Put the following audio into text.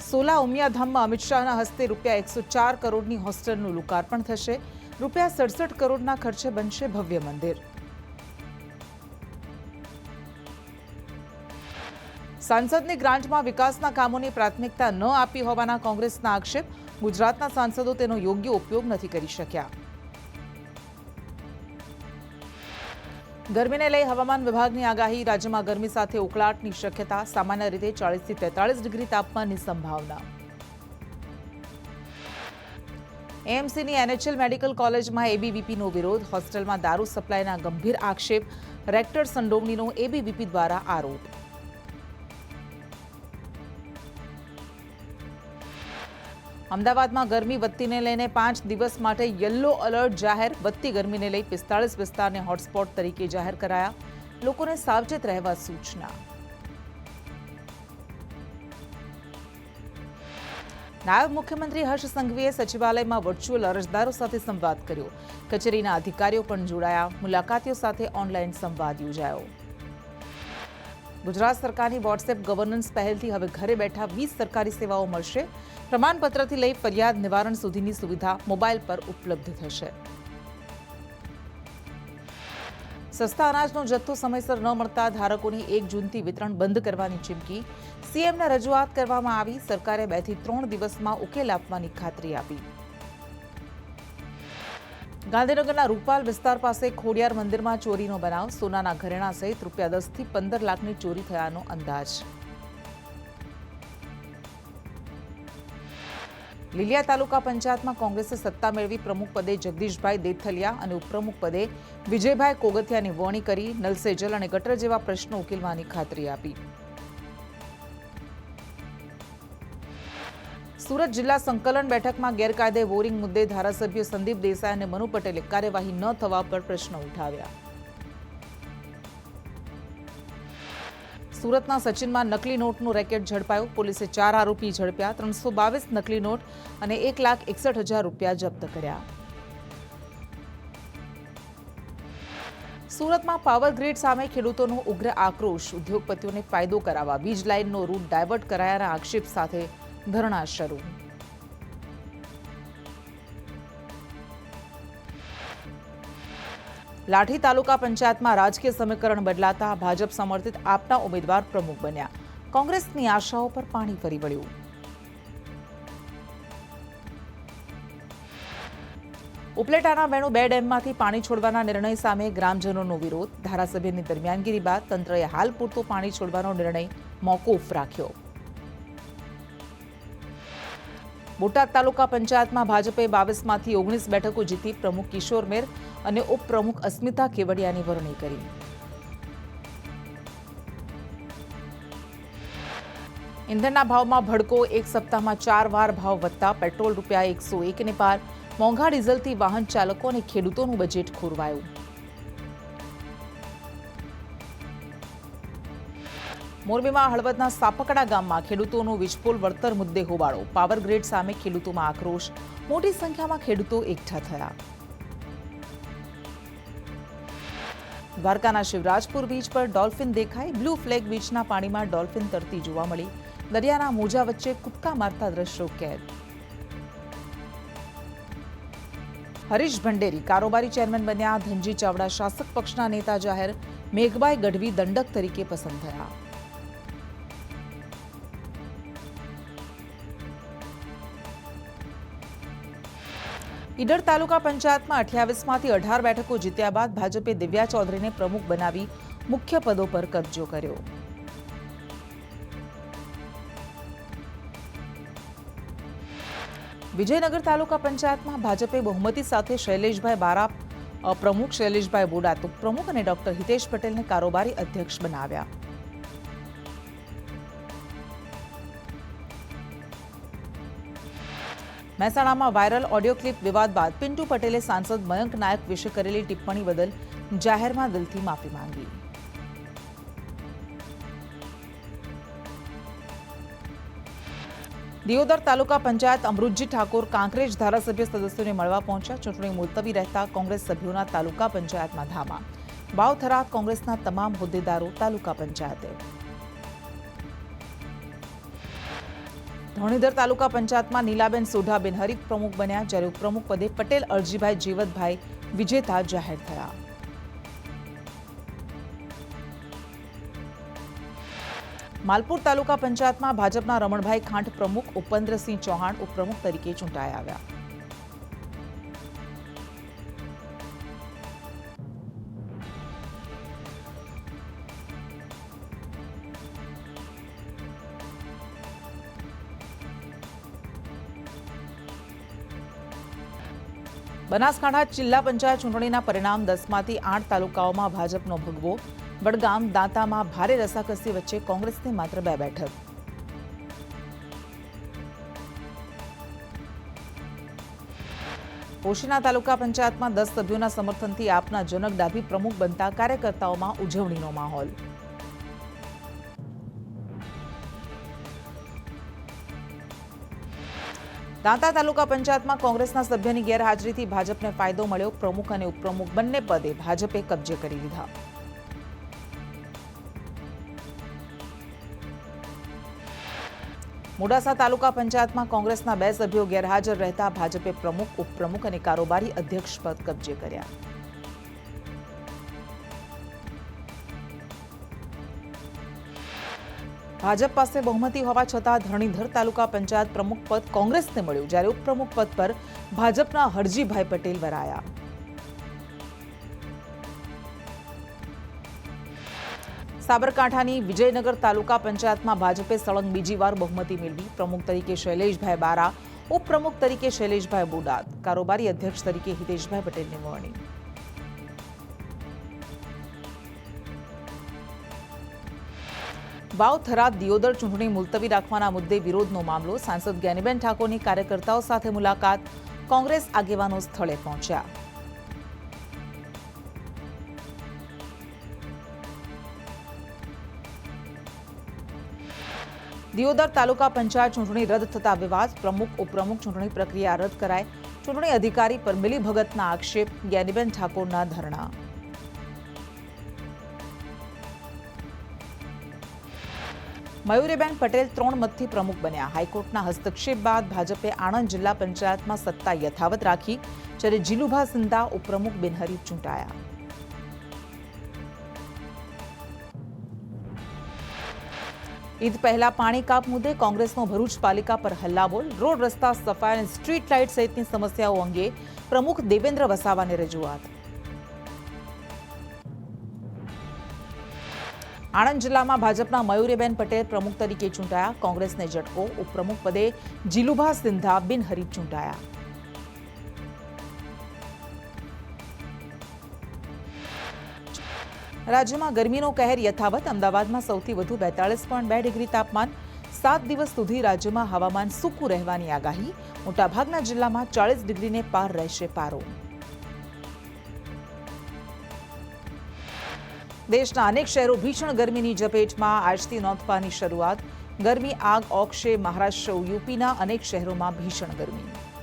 સોલા ઉમિયાધામમાં અમિત શાહના હસ્તે ₹104 કરોડની હોસ્ટેલનું લોકાર્પણ થશે. ₹67 કરોડના ખર્ચે બનશે ભવ્ય મંદિર. સાંસદની ગ્રાન્ટમાં વિકાસના કામોની પ્રાથમિકતા ન આપી હોવાના કોંગ્રેસના આક્ષેપ. ગુજરાતના સાંસદો તેનો યોગ્ય ઉપયોગ નથી કરી શક્યા. ગરમીને લઈ હવામાન વિભાગની આગાહી. રાજ્યમાં ગરમી સાથે ઉકળાટની શક્યતા. સામાન્ય રીતે 40 થી 43 ડિગ્રી તાપમાનની સંભાવના. એએમસીની એનએચએલ મેડિકલ કોલેજમાં એબીવીપીનો વિરોધ. હોસ્ટેલમાં દારૂ સપ્લાયના ગંભીર આક્ષેપ. રેક્ટર સંડોવણીનો એબીવીપી દ્વારા આરોપ. અમદાવાદમાં ગરમી વધતીને લઈને 5 દિવસ માટે યલો એલર્ટ જાહેર. વધતી ગરમીને લઈ 45 વિસ્તારને હોટસ્પોટ તરીકે જાહેર કરાયા. લોકોને સાવચેત રહેવા સૂચના. નાયબ મુખ્યમંત્રી હર્ષ સંઘવીએ સચિવાલયમાં વર્ચ્યુઅલ અરજદારો સાથે સંવાદ કર્યો. કચેરીના અધિકારીઓ પણ જોડાયા. મુલાકાતીઓ સાથે ઓનલાઈન સંવાદ યોજાયો. ગુજરાત સરકારની વોટ્સએપ ગવર્નન્સ પહેલથી હવે ઘરે બેઠા 20 સરકારી સેવાઓ મળશે. પ્રમાણપત્રથી લઈ ફરિયાદ નિવારણ સુધીની સુવિધા મોબાઈલ પર ઉપલબ્ધ થશે. સસ્તા અનાજનો જથ્થો સમયસર ન મળતા ધારકોની 1 જૂનથી વિતરણ બંધ કરવાની ચીમકી. સીએમને રજૂઆત કરવામાં આવી. સરકારે 2 થી 3 દિવસમાં ઉકેલ આપવાની ખાતરી આપી. ગાંધીનગરના રૂપાલ વિસ્તાર પાસે ખોડિયાર મંદિરમાં ચોરીનો બનાવ. સોનાના ઘરેણા સહિત ₹10 થી 15 લાખની ચોરી થયાનો અંદાજ. લીલિયા તાલુકા પંચાયતમાં કોંગ્રેસે સત્તા મેળવી. પ્રમુખ પદે જગદીશભાઈ દેથલિયા અને ઉપપ્રમુખ પદે વિજયભાઈ કોગથિયાની વરણી કરી. નલ સે જલ અને ગટર જેવા પ્રશ્નો ઉકેલવાની ખાતરી આપી. સુરત જિલ્લા સંકલન બેઠકમાં ગેરકાયદે બોરિંગ મુદ્દે ધારાસભ્ય સંદીપ દેસાઈ અને મનુ પટેલે કાર્યવાહી ન થવા પર પ્રશ્નો ઉઠાવ્યા. સુરતના સચિનમાં નકલી નોટનું રેકેટ ઝડપાયું. પોલીસે 4 આરોપી ઝડપ્યા. 322 નકલી નોટ અને ₹1,61,000 જપ્ત કર્યા. સુરતમાં પાવર ગ્રીડ સામે ખેડૂતોનો ઉગ્ર આક્રોશ. ઉદ્યોગપતિઓને ફાયદો કરાવવા વીજ લાઇનનો રૂટ ડાયવર્ટ કરાયાના આક્ષેપ સાથે ધરણા શરૂ. લાઠી તાલુકા પંચાયતમાં રાજકીય સમીકરણ બદલાતા ભાજપ સમર્થિત આપના ઉમેદવાર પ્રમુખ બન્યા. કોંગ્રેસની આશાઓ પર પાણી ફરી વળ્યું. ઉપલેટાના વેણુ 2 ડેમમાંથી પાણી છોડવાના નિર્ણય સામે ગ્રામજનોનો વિરોધ. ધારાસભ્યની દરમિયાનગીરી બાદ તંત્રએ હાલ પૂરતો પાણી છોડવાનો નિર્ણય મોકૂફ રાખ્યો. બોટાદ તાલુકા પંચાયતમાં ભાજપે 22માંથી 19 બેઠકો જીતી. પ્રમુખ કિશોર મેર અને ઉપપ્રમુખ અસ્મિતા કેવડિયાની વરણી કરી. ઇંધણના ભાવમાં ભડકો. એક સપ્તાહમાં 4 વાર ભાવ વધતા પેટ્રોલ ₹101 ને પાર. મોંઘા ડીઝલથી વાહન ચાલકો અને ખેડૂતોનું બજેટ ખોરવાયું. મોરબીમાં હળવદના સાપકડા ગામમાં ખેડૂતોનો વીજપોલ વળતર મુદ્દે હોબાળો. પાવર ગ્રીડ સામે ખેડૂતોમાં આક્રોશ. મોટી સંખ્યામાં ખેડૂતો એકઠા થયા. દ્વારકાના શિવરાજપુર બીચ પર ડોલ્ફિન દેખાઈ. બ્લુ ફ્લેગ બીચના પાણીમાં ડોલ્ફિન તરતી જોવા મળી. દરિયાના મોજા વચ્ચે કૂદકા મારતા દ્રશ્યો કેદ. હરીશ ભંડેરી કારોબારી ચેરમેન બન્યા. ધનજી ચાવડા શાસક પક્ષના નેતા જાહેર. મેઘબાઈ ગઢવી દંડક તરીકે પસંદ થયા. ઈડર તાલુકા પંચાયતમાં 28માંથી 18 બેઠકો જીત્યા બાદ ભાજપે દિવ્યા ચૌધરીને પ્રમુખ બનાવી મુખ્ય પદો પર કબજો કર્યો. વિજયનગર તાલુકા પંચાયતમાં ભાજપે બહુમતી સાથે શૈલેષભાઈ બારા પ્રમુખ, શૈલેષભાઈ બોડાત ઉપપ્રમુખ અને ડોક્ટર હિતેશ પટેલને કારોબારી અધ્યક્ષ બનાવ્યા. મહેસાણામાં વાયરલ ઓડિયો ક્લિપ વિવાદ બાદ પિન્ટુ પટેલે સાંસદ મયંક નાયક વિશે કરેલી ટિપ્પણી બદલ જાહેરમાં દિલથી માફી માંગી. દિયોદર તાલુકા પંચાયત અમૃતજી ઠાકોર કાંકરેજ ધારાસભ્ય સદસ્યોને મળવા પહોંચ્યા. ચૂંટણી મુલતવી રહેતા કોંગ્રેસ સભ્યોના તાલુકા પંચાયતમાં ધામા. બાવથરા કોંગ્રેસના તમામ હોદ્દેદારો તાલુકા પંચાયતે. ધોણીધર તાલુકા પંચાયતમાં નીલાબેન સોઢા બિનહરીફ પ્રમુખ બન્યા, જ્યારે ઉપપ્રમુખ પદે પટેલ અરજીભાઈ જીવતભાઈ વિજેતા જાહેર થયા. માલપુર તાલુકા પંચાયતમાં ભાજપના રમણભાઈ ખાંટ પ્રમુખ, ઉપેન્દ્રસિંહ ચૌહાણ ઉપપ્રમુખ તરીકે ચૂંટાઈ આવ્યા. બનાસકાંઠા જિલ્લા પંચાયત ચૂંટણીના પરિણામ 10માંથી 8 તાલુકાઓમાં ભાજપનો ભગવો. વડગામ, દાંતામાં ભારે રસાકસી વચ્ચે કોંગ્રેસને માત્ર 2 બેઠક. પોશીના તાલુકા પંચાયતમાં 10 સભ્યોના સમર્થનથી આપના જનક ડાભી પ્રમુખ બનતા કાર્યકર્તાઓમાં ઉજવણીનો માહોલ. દાંતા તાલુકા પંચાયતમાં કોંગ્રેસના સભ્યની ગેરહાજરીથી ભાજપને ફાયદો મળ્યો. પ્રમુખ અને ઉપપ્રમુખ બંને પદે ભાજપે કબજે કરી લીધા. મોડાસા તાલુકા પંચાયતમાં કોંગ્રેસના 2 સભ્યો ગેરહાજર રહેતા ભાજપે પ્રમુખ, ઉપપ્રમુખ અને કારોબારી અધ્યક્ષ પદ કબજે કર્યા. ભાજપ પાસે બહુમતી હોવા છતાં ધરણીધર તાલુકા પંચાયત પ્રમુખ પદ કોંગ્રેસને મળ્યું, જ્યારે ઉપપ્રમુખ પદ પર ભાજપના હરજીભાઈ પટેલ વરાયા. સાબરકાંઠાની વિજયનગર તાલુકા પંચાયતમાં ભાજપે સળંગ બીજી વાર બહુમતી મેળવી. પ્રમુખ તરીકે શૈલેષભાઈ બારા, ઉપપ્રમુખ તરીકે શૈલેષભાઈ બોડાત, કારોબારી અધ્યક્ષ તરીકે હિતેશભાઈ પટેલની વરણી. વાવ થરાદ દિયોદર ચૂંટણી મુલતવી રાખવાના મુદ્દે વિરોધનો મામલો. સાંસદ જ્ઞાનીબેન ઠાકોરની કાર્યકર્તાઓ સાથે મુલાકાત. કોંગ્રેસ આગેવાનો સ્થળે પહોંચ્યા. દિયોદર તાલુકા પંચાયત ચૂંટણી રદ થતા વિવાદ. પ્રમુખ, ઉપપ્રમુખ ચૂંટણી પ્રક્રિયા રદ કરાય. ચૂંટણી અધિકારી પર મિલીભગતના આક્ષેપ. જ્ઞાનીબેન ઠાકોરના ધરણા. મયુરીબેન પટેલ 3 મતથી પ્રમુખ બન્યા. હાઈકોર્ટના હસ્તક્ષેપ બાદ ભાજપે આણંદ જિલ્લા પંચાયતમાં સત્તા યથાવત રાખી, જ્યારે જીલુભા સિંધા ઉપપ્રમુખ બિનહરીફ ચૂંટાયા. ઈદ પહેલા પાણી કાપ મુદ્દે કોંગ્રેસનો ભરૂચ પાલિકા પર હલ્લાબોલ. રોડ, રસ્તા, સફાઈ અને સ્ટ્રીટ લાઇટ સહિતની સમસ્યાઓ અંગે પ્રમુખ દેવેન્દ્ર વસાવાને રજૂઆત. આણંદ જિલ્લામાં ભાજપના મયુરીબેન પટેલ પ્રમુખ તરીકે ચૂંટાયા. કોંગ્રેસને ઝટકો. ઉપપ્રમુખ પદે જીલુભા સિંધા બિનહરીફ ચૂંટાયા. રાજ્યમાં ગરમીનો કહેર યથાવત. અમદાવાદમાં સૌથી વધુ 42.2 ડિગ્રી તાપમાન. 7 દિવસ સુધી રાજ્યમાં હવામાન સૂકું રહેવાની આગાહી. મોટાભાગના જિલ્લામાં 40 ડિગ્રીને પાર રહેશે પારો. દેશના અનેક શહેરો ભીષણ ગરમીની ઝપેટમાં. આજથી નોંધપાની શરૂઆત. ગરમી આગ ઓકશે. મહારાષ્ટ્ર, યુપીના અનેક શહેરોમાં ભીષણ ગરમી.